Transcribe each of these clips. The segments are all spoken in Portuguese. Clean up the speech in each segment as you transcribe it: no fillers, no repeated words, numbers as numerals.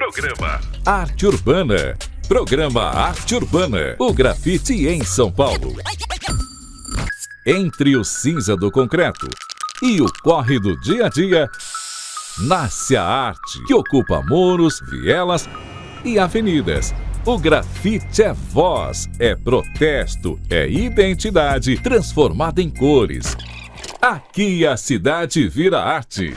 Programa Arte Urbana. Programa Arte Urbana. O grafite em São Paulo. Entre o cinza do concreto e o corre do dia a dia, nasce a arte que ocupa muros, vielas e avenidas. O grafite é voz, é protesto, é identidade transformada em cores. Aqui a cidade vira arte.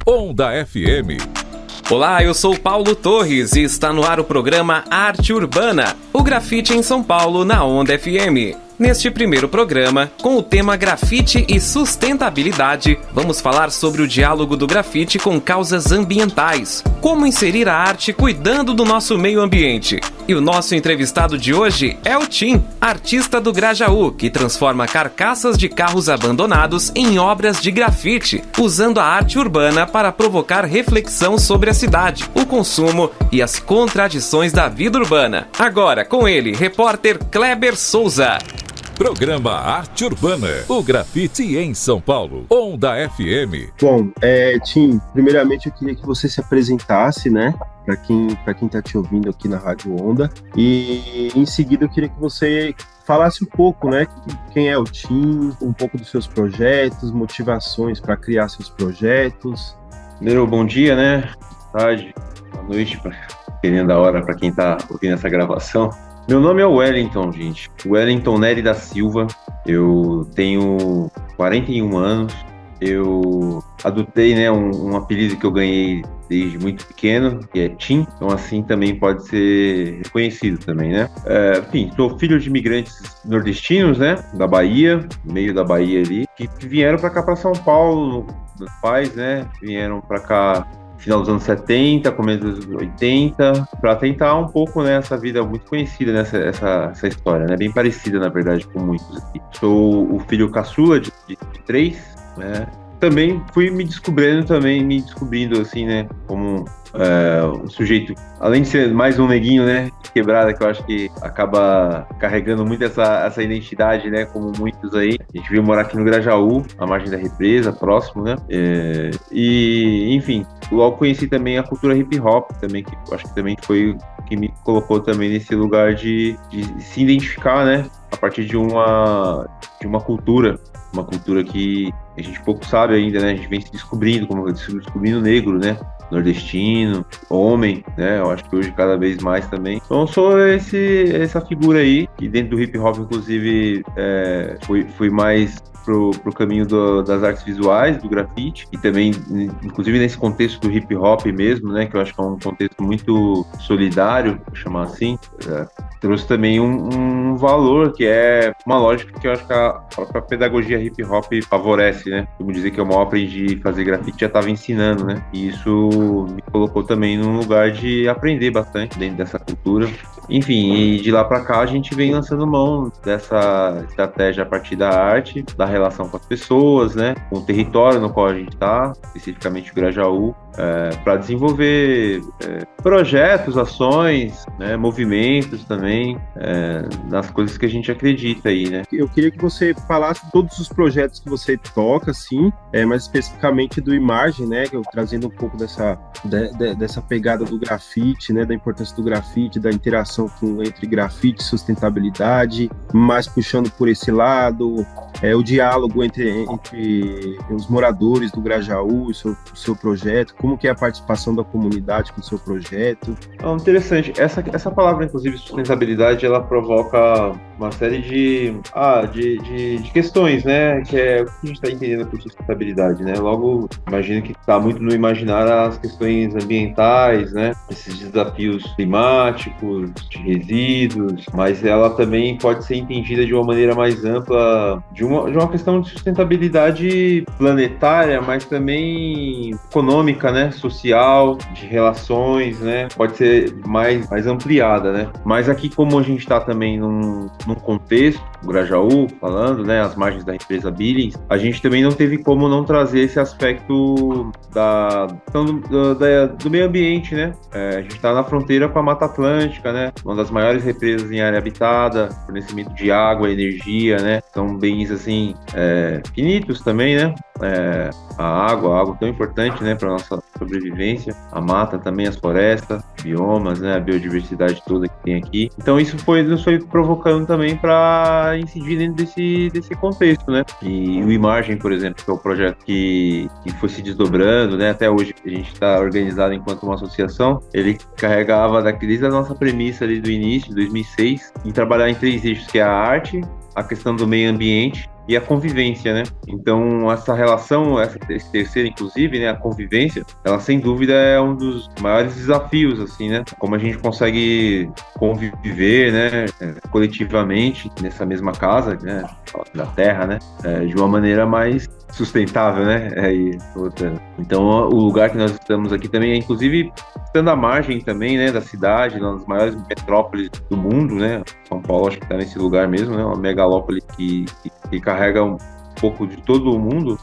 Onda FM. Olá, eu sou Paulo Torres e está no ar o programa Arte Urbana, o grafite em São Paulo na Onda FM. Neste primeiro programa, com o tema grafite e sustentabilidade, vamos falar sobre o diálogo do grafite com causas ambientais. Como inserir a arte cuidando do nosso meio ambiente. E o nosso entrevistado de hoje é o Tim, artista do Grajaú, que transforma carcaças de carros abandonados em obras de grafite, usando a arte urbana para provocar reflexão sobre a cidade, o consumo e as contradições da vida urbana. Agora, com ele, repórter Kleber Souza. Programa Arte Urbana, o grafite em São Paulo, Onda FM. Bom, Tim, primeiramente eu queria que você se apresentasse, né, para quem tá te ouvindo aqui na Rádio Onda, e em seguida eu queria que você falasse um pouco, né, quem é o Tim, um pouco dos seus projetos, motivações para criar seus projetos. Primeiro, bom dia, né, boa tarde, boa noite, dependendo da hora para quem tá ouvindo essa gravação. Meu nome é Wellington, gente. Wellington Nery da Silva. Eu tenho 41 anos. Eu adotei, né, um apelido que eu ganhei desde muito pequeno, que é Tim. Então, assim, também pode ser reconhecido também, né? Enfim, sou filho de imigrantes nordestinos, né? Da Bahia, meio da Bahia ali, que vieram para cá, para São Paulo. Meus pais, né? Vieram para cá final dos anos 70, começo dos 80, para tentar um pouco, né, essa vida muito conhecida, né, essa história, né, bem parecida, na verdade, com muitos aqui. Sou o filho caçula de 3, né, também fui me descobrindo, assim, né, como um sujeito, além de ser mais um neguinho, né, quebrada, que eu acho que acaba carregando muito essa identidade, né, como muitos aí. A gente veio morar aqui no Grajaú, à margem da represa, próximo, né, e, enfim, logo conheci também a cultura hip hop, também, que eu acho que também foi o que me colocou também nesse lugar de se identificar, né, a partir de uma cultura que a gente pouco sabe ainda, né, a gente vem se descobrindo, descobrindo negro, né, nordestino, homem, né? Eu acho que hoje cada vez mais também. Então eu sou essa figura aí, que dentro do hip hop, inclusive, fui mais pro caminho das artes visuais, do grafite, e também, inclusive nesse contexto do hip hop mesmo, né? Que eu acho que é um contexto muito solidário, vou chamar assim, trouxe também um valor que é uma lógica que eu acho que a própria pedagogia hip hop favorece, né? Como dizer que eu mal aprendi a fazer grafite, já estava ensinando, né? E isso me colocou também num lugar de aprender bastante dentro dessa cultura. Enfim, e de lá para cá a gente vem lançando mão dessa estratégia a partir da arte, da relação com as pessoas, né? Com o território no qual a gente está, especificamente o Grajaú, para desenvolver projetos, ações, né, movimentos também, nas coisas que a gente acredita aí, né? Eu queria que você falasse de todos os projetos que você toca, assim, mas especificamente do Imagem, né? Trazendo um pouco dessa pegada do grafite, né? Da importância do grafite, da interação entre grafite e sustentabilidade, mais puxando por esse lado, o diálogo entre os moradores do Grajaú, o seu projeto, como que é a participação da comunidade com o seu projeto. Interessante. Essa palavra, inclusive, sustentabilidade, ela provoca uma série de questões, né? Que é o que a gente está entendendo por sustentabilidade, né? Logo, imagino que está muito no imaginar as questões ambientais, né? Esses desafios climáticos, de resíduos, mas ela também pode ser entendida de uma maneira mais ampla, de uma questão de sustentabilidade planetária, mas também econômica, né? Social, de relações, né? Pode ser mais ampliada, né? Mas aqui, como a gente está também num contexto, o Grajaú, falando, né? As margens da represa Billings, a gente também não teve como não trazer esse aspecto do meio ambiente, né? A gente está na fronteira com a Mata Atlântica, né? uma das maiores represas em área habitada, fornecimento de água, energia, né? São bens, assim, finitos também, né? A água tão importante, né, para nossa sobrevivência, a mata também, as florestas, biomas, né, a biodiversidade toda que tem aqui. Então isso nos foi provocando também para incidir dentro desse contexto, né? E o Imagem, por exemplo, que é o projeto que foi se desdobrando, né? Até hoje a gente está organizado enquanto uma associação. Ele carregava desde a nossa premissa ali do início, de 2006, em trabalhar em 3 eixos, que é a arte, a questão do meio ambiente e a convivência, né? Então, essa relação, esse terceiro, inclusive, né, a convivência, ela sem dúvida é um dos maiores desafios, assim, né? Como a gente consegue conviver, né, coletivamente nessa mesma casa, né, da terra, né, de uma maneira mais sustentável, né? Então, o lugar que nós estamos aqui também é, inclusive, estando à margem também, né, da cidade, uma das maiores metrópoles do mundo, né? São Paulo acho que está nesse lugar mesmo, né? Uma megalópole que carrega um pouco de todo o mundo.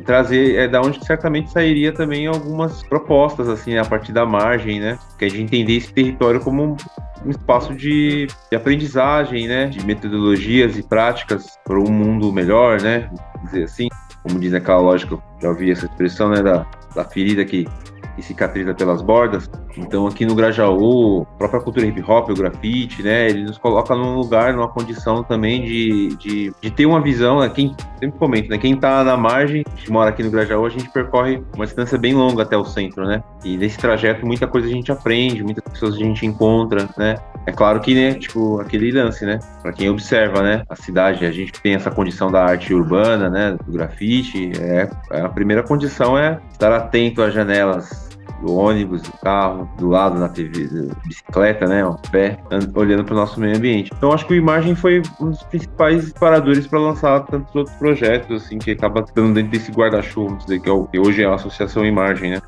Trazer da onde certamente sairia também algumas propostas, assim, a partir da margem, né? Que a gente entender esse território como um espaço de aprendizagem, né? De metodologias e práticas para um mundo melhor, né? Vamos dizer assim, como diz aquela lógica, já ouvi essa expressão, né? Da ferida que cicatriza pelas bordas. Então aqui no Grajaú, a própria cultura hip hop, o grafite, né, ele nos coloca num lugar, numa condição também de ter uma visão, né, quem sempre comento, né, quem tá na margem, a gente mora aqui no Grajaú, a gente percorre uma distância bem longa até o centro, né, e nesse trajeto muita coisa a gente aprende, muitas pessoas a gente encontra, né. É claro que, né, tipo, aquele lance, né, para quem observa, né, a cidade, a gente tem essa condição da arte urbana, né, do grafite, a primeira condição é estar atento às janelas do ônibus, do carro, do lado na TV, bicicleta, né, ó, pé, olhando para o nosso meio ambiente. Então acho que o Imagem foi um dos principais disparadores para lançar tantos outros projetos, assim, que acaba estando dentro desse guarda-chuva, vamos dizer, que hoje é a Associação Imagem, né.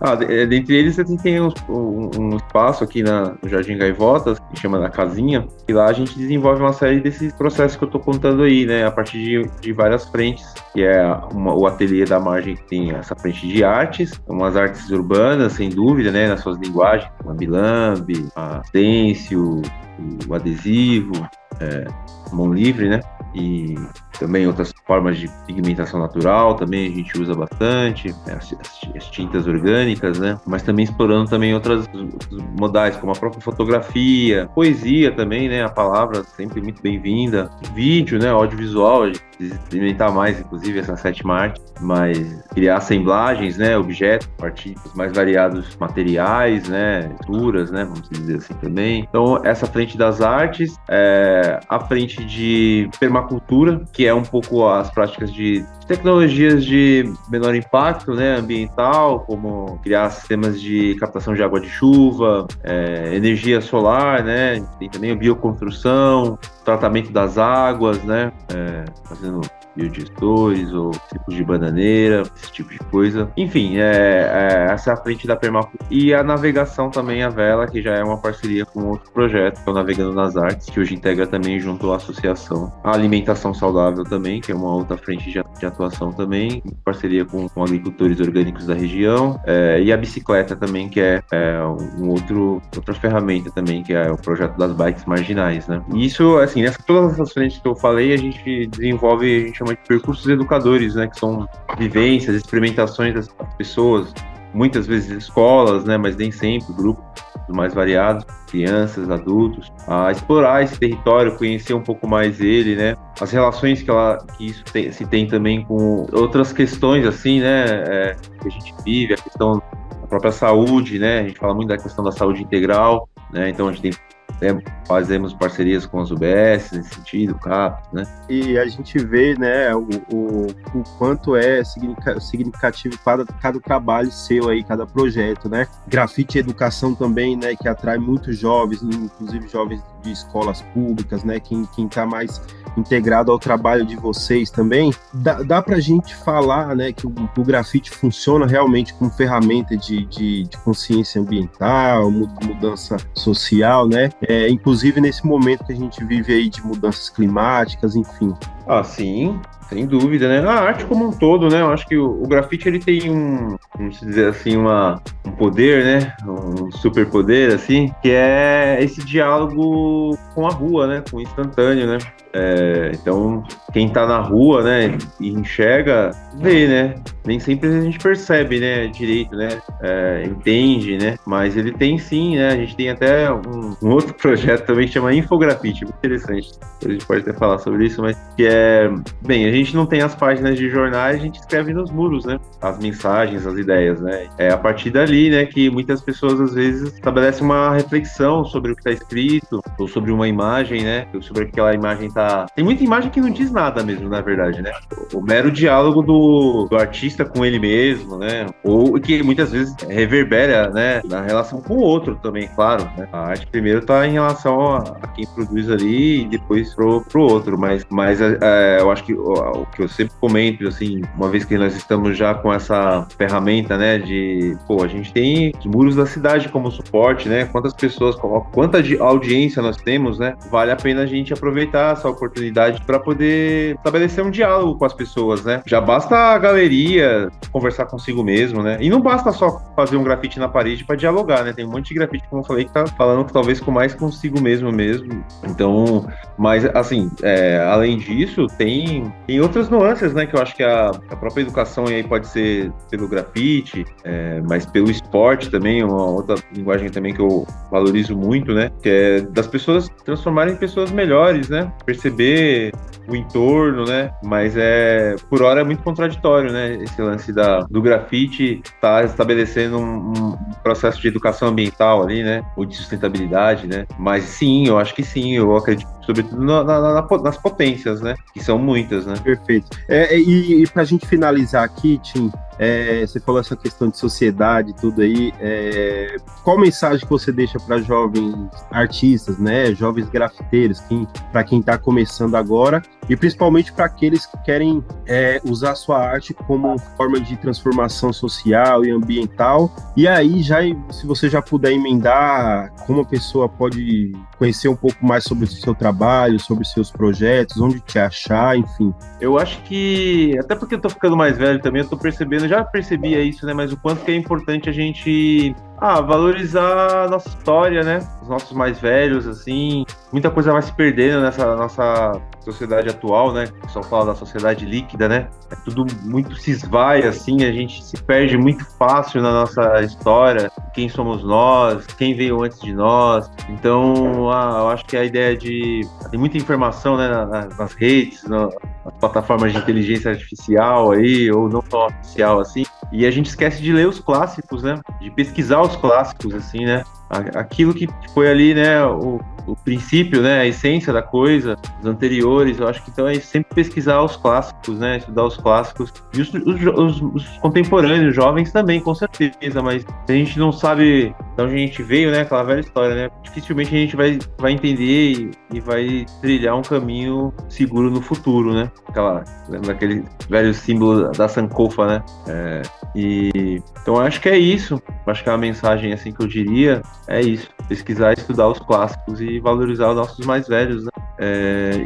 Dentre eles você tem um espaço aqui no Jardim Gaivotas, que chama da Casinha, e lá a gente desenvolve uma série desses processos que eu tô contando aí, né, a partir de várias frentes, que é o ateliê da Margem, que tem essa frente de artes, umas artes urbanas, sem dúvida, né, nas suas linguagens, a bilambe, a stencil, o adesivo, mão livre, né, e também outras formas de pigmentação natural, também a gente usa bastante, as tintas orgânicas, né, mas também explorando também outros modais, como a própria fotografia, poesia também, né, a palavra sempre muito bem-vinda, vídeo, né, audiovisual, a gente precisa experimentar mais, inclusive, essa 7ª arte, mas criar assemblagens, né, objetos, a partir dos mais variados materiais, né, texturas, né, vamos dizer assim também. Então, essa frente das artes, a frente de permacultura, que é um pouco as práticas de tecnologias de menor impacto, né, ambiental, como criar sistemas de captação de água de chuva, energia solar, né, tem também a bioconstrução, tratamento das águas, né, fazendo biodigestores ou tipos de bananeira, esse tipo de coisa. Enfim, essa é a frente da permacultura. E a navegação também, a vela, que já é uma parceria com outro projeto, que é o Navegando nas Artes, que hoje integra também junto à associação. A alimentação saudável também, que é uma outra frente de atuação também, em parceria com agricultores orgânicos da região. E a bicicleta também, que é outra ferramenta também, que é o projeto das bikes marginais, né? E isso, assim, todas essas frentes que eu falei, a gente desenvolve, a gente chama de percursos educadores, né, que são vivências, experimentações das pessoas, muitas vezes escolas, né, mas nem sempre, grupos mais variados, crianças, adultos, a explorar esse território, conhecer um pouco mais ele, né, as relações que isso se tem também com outras questões, assim, né, que a gente vive, a questão da própria saúde, né, a gente fala muito da questão da saúde integral, né, então a gente fazemos parcerias com as UBS nesse sentido, CAPES, né? E a gente vê, né, o quanto é significativo cada trabalho seu aí, cada projeto, né? Grafite Educação também, né, que atrai muitos jovens, inclusive jovens de escolas públicas, né, quem tá mais integrado ao trabalho de vocês também. Dá pra gente falar, né, que o grafite funciona realmente como ferramenta de consciência ambiental, mudança social, né? Inclusive nesse momento que a gente vive aí de mudanças climáticas, enfim. Sim, Sem dúvida, né? A arte como um todo, né? Eu acho que o grafite, ele tem vamos dizer assim, um poder, né? Um superpoder, assim, que é esse diálogo com a rua, né? Com o instantâneo, né? Então, quem tá na rua, né, e enxerga, vê, né? Nem sempre a gente percebe, né, direito, né? Entende, né? Mas ele tem sim, né? A gente tem até um outro projeto também que chama Infografite, muito interessante. A gente pode até falar sobre isso, mas que bem, a gente não tem as páginas de jornais, a gente escreve nos muros, né? As mensagens, as ideias, né? É a partir dali, né, que muitas pessoas às vezes estabelecem uma reflexão sobre o que está escrito, ou sobre uma imagem, né? Ou sobre aquela imagem tá. Tem muita imagem que não diz nada mesmo, na verdade, né? O mero diálogo do artista com ele mesmo, né? Ou que muitas vezes reverbera, né, na relação com o outro também, claro, né? A arte primeiro tá em relação a quem produz ali e depois pro outro, mas eu acho que o que eu sempre comento, assim, uma vez que nós estamos já com essa ferramenta, né, a gente tem os muros da cidade como suporte, né? Quantas pessoas, quanta audiência nós temos, né? Vale a pena a gente aproveitar essa oportunidade para poder estabelecer um diálogo com as pessoas, né? Já basta a galeria conversar consigo mesmo, né? E não basta só fazer um grafite na parede para dialogar, né? Tem um monte de grafite, como eu falei, que tá falando talvez com mais consigo mesmo. Então, mas assim, além disso, tem outras nuances, né? Que eu acho que a própria educação aí pode ser pelo grafite, mas pelo esporte também, uma outra linguagem também que eu valorizo muito, né? Que é das pessoas transformarem pessoas melhores, né? Perceber o entorno, né? Mas por hora é muito contraditório, né? Esse lance do grafite tá estabelecendo um processo de educação ambiental ali, né? Ou de sustentabilidade, né? Mas sim, eu acho que sim, eu acredito sobretudo nas potências, né? Que são muitas, né? Perfeito. E pra gente finalizar aqui, Tim, você falou essa questão de sociedade, tudo aí. Qual mensagem que você deixa para jovens artistas, né? Jovens grafiteiros, para quem está começando agora, e principalmente para aqueles que querem usar a sua arte como forma de transformação social e ambiental. E aí, se você já puder emendar, como a pessoa pode conhecer um pouco mais sobre o seu trabalho, sobre os seus projetos, onde te achar, enfim. Eu acho que, até porque eu tô ficando mais velho também, eu tô percebendo, já percebia isso, né? Mas o quanto que é importante a gente valorizar a nossa história, né? Os nossos mais velhos, assim. Muita coisa vai se perdendo nessa nossa sociedade atual, né? O pessoal fala da sociedade líquida, né? Tudo muito se esvai, assim, a gente se perde muito fácil na nossa história. Quem somos nós, quem veio antes de nós. Então, eu acho que a ideia tem muita informação, né, nas redes, nas plataformas de inteligência artificial aí, ou não tão artificial assim, e a gente esquece de ler os clássicos, né? De pesquisar os clássicos, assim, né? Aquilo que foi ali, né, o princípio, né, a essência da coisa, os anteriores, eu acho que então é sempre pesquisar os clássicos, né, estudar os clássicos, e os contemporâneos, jovens também, com certeza, mas se a gente não sabe de onde a gente veio, né, aquela velha história, né, dificilmente a gente vai entender e vai trilhar um caminho seguro no futuro, né, lembra aquele velho símbolo da Sankofa, né, então eu acho que é isso, eu acho que é uma mensagem, assim, que eu diria, é isso, pesquisar, estudar os clássicos e valorizar os nossos mais velhos, né?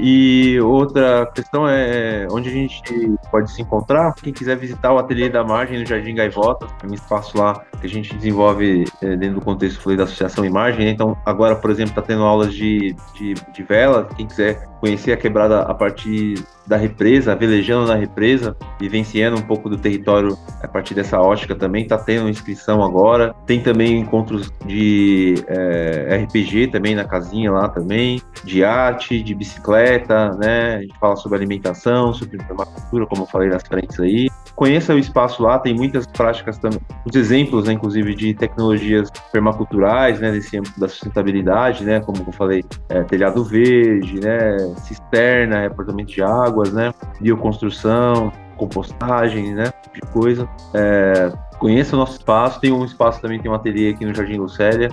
E outra questão é onde a gente pode se encontrar. Quem quiser visitar o Ateliê da Margem no Jardim Gaivota, é um espaço lá que a gente desenvolve dentro do contexto da Associação Imagem, né? Então agora, por exemplo, está tendo aulas de vela. Quem quiser conhecer a quebrada a partir da represa, velejando na represa, vivenciando um pouco do território a partir dessa ótica também, está tendo inscrição agora. Tem também encontros de RPG também na casinha lá também, de arte, de bicicleta, né? A gente fala sobre alimentação, sobre permacultura, como eu falei nas frentes aí. Conheça o espaço lá, tem muitas práticas também, os exemplos, né, inclusive, de tecnologias permaculturais, né, nesse âmbito da sustentabilidade, né, como eu falei, telhado verde, né, cisterna, reportamento de águas, né, bioconstrução, compostagem, né, tipo de coisa. Conheça o nosso espaço, tem um espaço também, tem um ateliê aqui no Jardim Lucélia,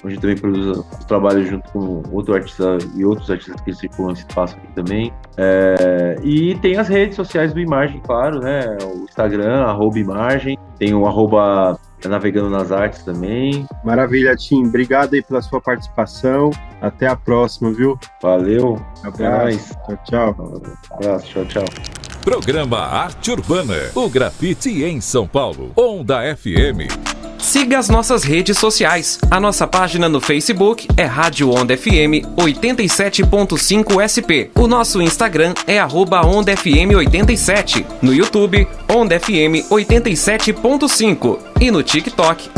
onde também produz os trabalhos junto com outro artista e outros artistas que circulam esse espaço aqui também. E tem as redes sociais do Imagem, claro, né? O Instagram, @Imagem, tem o navegando nas artes também. Maravilha, Tim. Obrigado aí pela sua participação. Até a próxima, viu? Valeu. Abraço. Tchau. Abraço. Tchau. Programa Arte Urbana. O grafite em São Paulo. Onda FM. Siga as nossas redes sociais. A nossa página no Facebook é Rádio Onda FM 87.5 SP. O nosso Instagram é @OndaFM87. No YouTube, Onda FM 87.5. E no TikTok,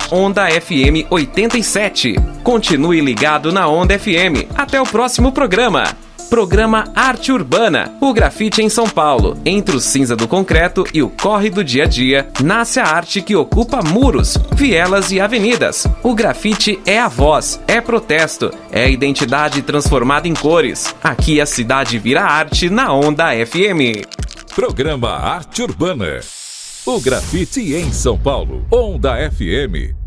@OndaFM87. Continue ligado na Onda FM. Até o próximo programa. Programa Arte Urbana. O grafite em São Paulo. Entre o cinza do concreto e o corre do dia a dia, nasce a arte que ocupa muros, vielas e avenidas. O grafite é a voz, é protesto, é a identidade transformada em cores. Aqui a cidade vira arte na Onda FM. Programa Arte Urbana. O grafite em São Paulo. Onda FM.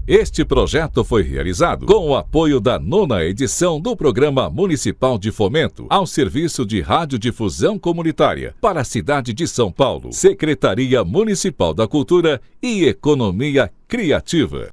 Este projeto foi realizado com o apoio da 9ª edição do Programa Municipal de Fomento ao Serviço de Radiodifusão Comunitária para a cidade de São Paulo, Secretaria Municipal da Cultura e Economia Criativa.